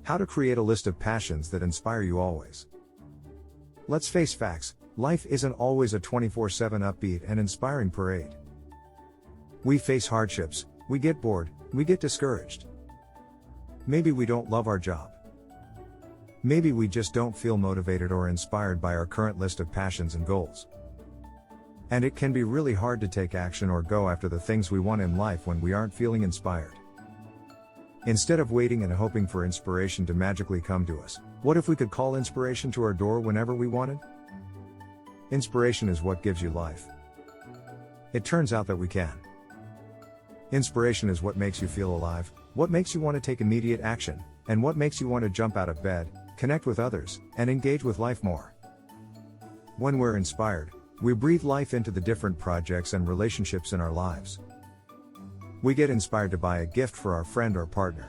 How to create a list of passions that inspire you always. Let's face facts, life isn't always a 24/7 upbeat and inspiring parade. We face hardships, we get bored, we get discouraged. Maybe we don't love our job. Maybe we just don't feel motivated or inspired by our current list of passions and goals. And it can be really hard to take action or go after the things we want in life when we aren't feeling inspired. Instead of waiting and hoping for inspiration to magically come to us, what if we could call inspiration to our door whenever we wanted? Inspiration is what gives you life. It turns out that we can. Inspiration is what makes you feel alive, what makes you want to take immediate action, and what makes you want to jump out of bed, connect with others, and engage with life more. When we're inspired, we breathe life into the different projects and relationships in our lives. We get inspired to buy a gift for our friend or partner.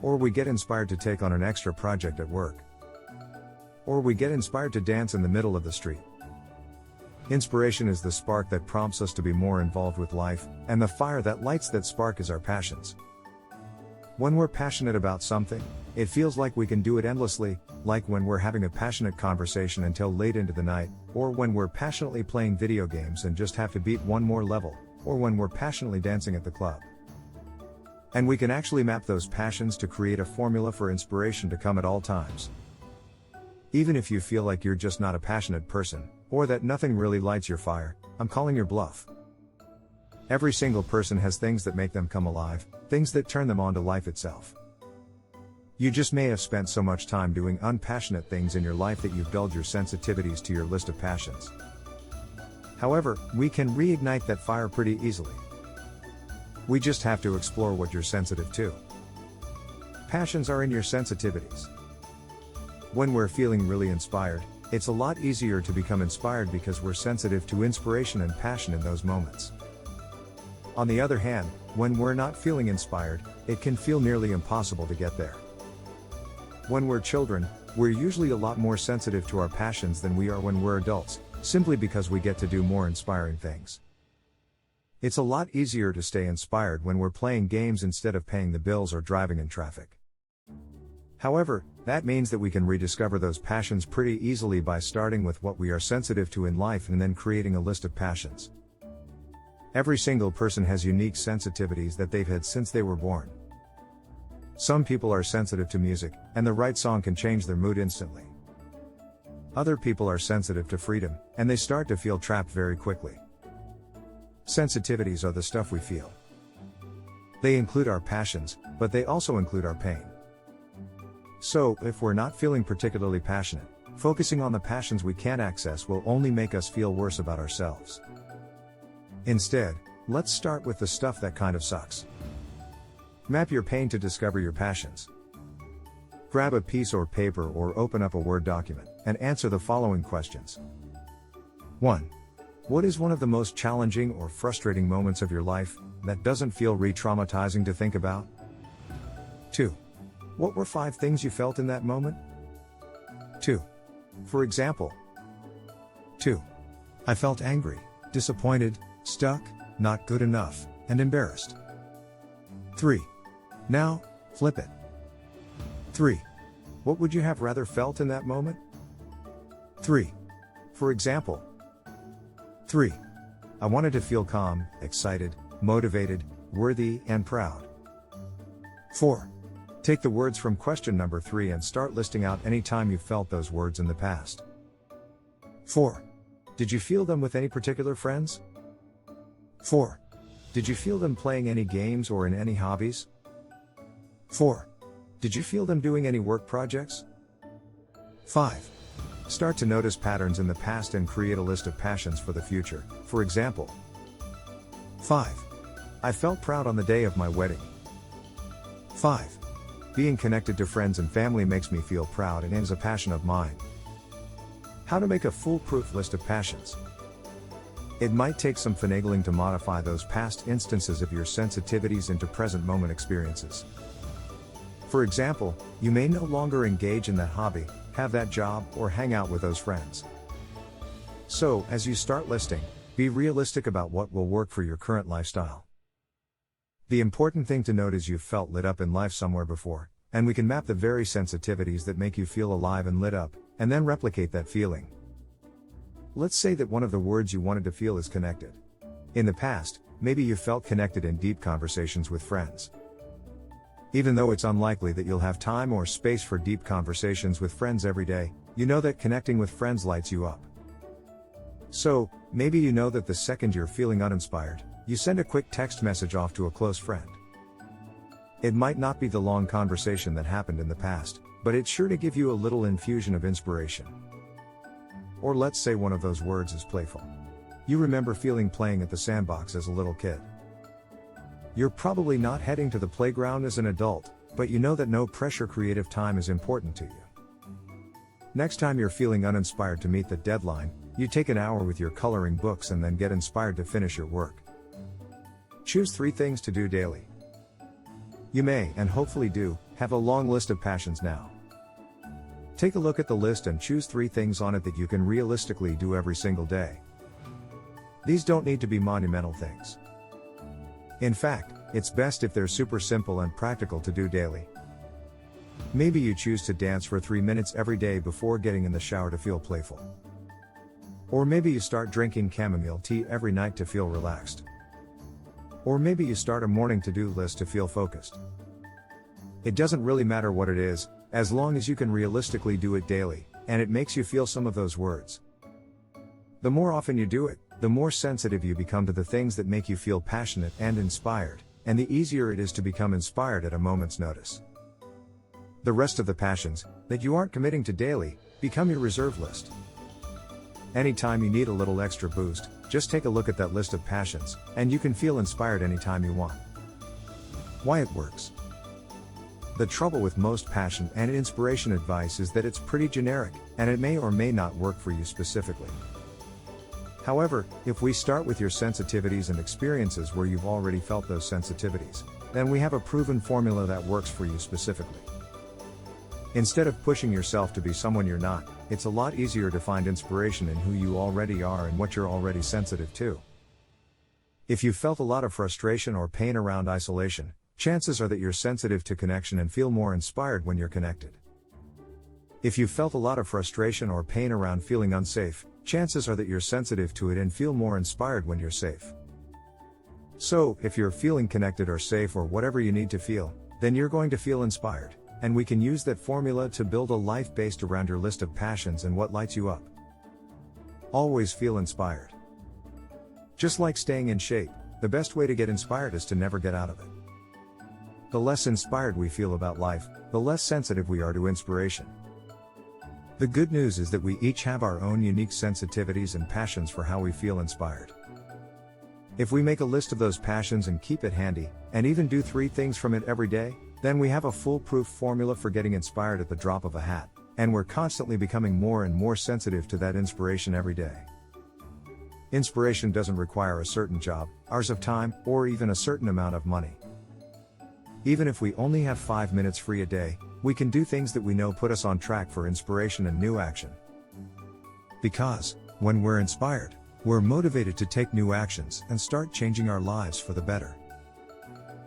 Or we get inspired to take on an extra project at work. Or we get inspired to dance in the middle of the street. Inspiration is the spark that prompts us to be more involved with life, and the fire that lights that spark is our passions. When we're passionate about something, it feels like we can do it endlessly, like when we're having a passionate conversation until late into the night, or when we're passionately playing video games and just have to beat one more level, or when we're passionately dancing at the club. And we can actually map those passions to create a formula for inspiration to come at all times. Even if you feel like you're just not a passionate person, or that nothing really lights your fire, I'm calling your bluff. Every single person has things that make them come alive, things that turn them on to life itself. You just may have spent so much time doing unpassionate things in your life that you've dulled your sensitivities to your list of passions. However, we can reignite that fire pretty easily. We just have to explore what you're sensitive to. Passions are in your sensitivities. When we're feeling really inspired, it's a lot easier to become inspired because we're sensitive to inspiration and passion in those moments. On the other hand, when we're not feeling inspired, it can feel nearly impossible to get there. When we're children, we're usually a lot more sensitive to our passions than we are when we're adults, simply because we get to do more inspiring things. It's a lot easier to stay inspired when we're playing games instead of paying the bills or driving in traffic. However, that means that we can rediscover those passions pretty easily by starting with what we are sensitive to in life and then creating a list of passions. Every single person has unique sensitivities that they've had since they were born. Some people are sensitive to music, and the right song can change their mood instantly. Other people are sensitive to freedom, and they start to feel trapped very quickly. Sensitivities are the stuff we feel. They include our passions, but they also include our pain. So, if we're not feeling particularly passionate, focusing on the passions we can't access will only make us feel worse about ourselves. Instead, let's start with the stuff that kind of sucks. Map your pain to discover your passions. Grab a piece of paper or open up a Word document, and answer the following questions. 1. What is one of the most challenging or frustrating moments of your life, that doesn't feel re-traumatizing to think about? 2. What were 5 things you felt in that moment? 2. For example. 2. I felt angry, disappointed, stuck, not good enough, and embarrassed. 3. Now, flip it. 3. What would you have rather felt in that moment? 3. For example. 3. I wanted to feel calm, excited, motivated, worthy, and proud. 4. Take the words from question number 3 and start listing out any time you felt those words in the past. 4. Did you feel them with any particular friends? 4. Did you feel them playing any games or in any hobbies? 4. Did you feel them doing any work projects? 5. Start to notice patterns in the past and create a list of passions for the future. For example. 5. I felt proud on the day of my wedding. 5. Being connected to friends and family makes me feel proud and is a passion of mine. How to make a foolproof list of passions. It might take some finagling to modify those past instances of your sensitivities into present moment experiences. For example, you may no longer engage in that hobby, have that job, or hang out with those friends. So, as you start listing, be realistic about what will work for your current lifestyle. The important thing to note is you've felt lit up in life somewhere before, and we can map the very sensitivities that make you feel alive and lit up, and then replicate that feeling. Let's say that one of the words you wanted to feel is connected. In the past, maybe you felt connected in deep conversations with friends. Even though it's unlikely that you'll have time or space for deep conversations with friends every day, you know that connecting with friends lights you up. So, maybe you know that the second you're feeling uninspired, you send a quick text message off to a close friend. It might not be the long conversation that happened in the past, but it's sure to give you a little infusion of inspiration. Or let's say one of those words is playful. You remember feeling playing at the sandbox as a little kid. You're probably not heading to the playground as an adult, but you know that no pressure creative time is important to you. Next time you're feeling uninspired to meet the deadline, you take an hour with your coloring books and then get inspired to finish your work. Choose 3 things to do daily. You may, and hopefully do, have a long list of passions now. Take a look at the list and choose 3 things on it that you can realistically do every single day. These don't need to be monumental things. In fact, it's best if they're super simple and practical to do daily. Maybe you choose to dance for 3 minutes every day before getting in the shower to feel playful. Or maybe you start drinking chamomile tea every night to feel relaxed. Or maybe you start a morning to-do list to feel focused. It doesn't really matter what it is, as long as you can realistically do it daily, and it makes you feel some of those words. The more often you do it, the more sensitive you become to the things that make you feel passionate and inspired, and the easier it is to become inspired at a moment's notice. The rest of the passions, that you aren't committing to daily, become your reserve list. Anytime you need a little extra boost, just take a look at that list of passions, and you can feel inspired anytime you want. Why it works. The trouble with most passion and inspiration advice is that it's pretty generic, and it may or may not work for you specifically. However, if we start with your sensitivities and experiences where you've already felt those sensitivities, then we have a proven formula that works for you specifically. Instead of pushing yourself to be someone you're not, it's a lot easier to find inspiration in who you already are and what you're already sensitive to. If you've felt a lot of frustration or pain around isolation, chances are that you're sensitive to connection and feel more inspired when you're connected. If you've felt a lot of frustration or pain around feeling unsafe, chances are that you're sensitive to it and feel more inspired when you're safe. So, if you're feeling connected or safe or whatever you need to feel, then you're going to feel inspired, and we can use that formula to build a life based around your list of passions and what lights you up. Always feel inspired. Just like staying in shape, the best way to get inspired is to never get out of it. The less inspired we feel about life, the less sensitive we are to inspiration. The good news is that we each have our own unique sensitivities and passions for how we feel inspired. If we make a list of those passions and keep it handy, and even do 3 things from it every day, then we have a foolproof formula for getting inspired at the drop of a hat, and we're constantly becoming more and more sensitive to that inspiration every day. Inspiration doesn't require a certain job, hours of time, or even a certain amount of money. Even if we only have 5 minutes free a day, we can do things that we know put us on track for inspiration and new action. Because, when we're inspired, we're motivated to take new actions and start changing our lives for the better.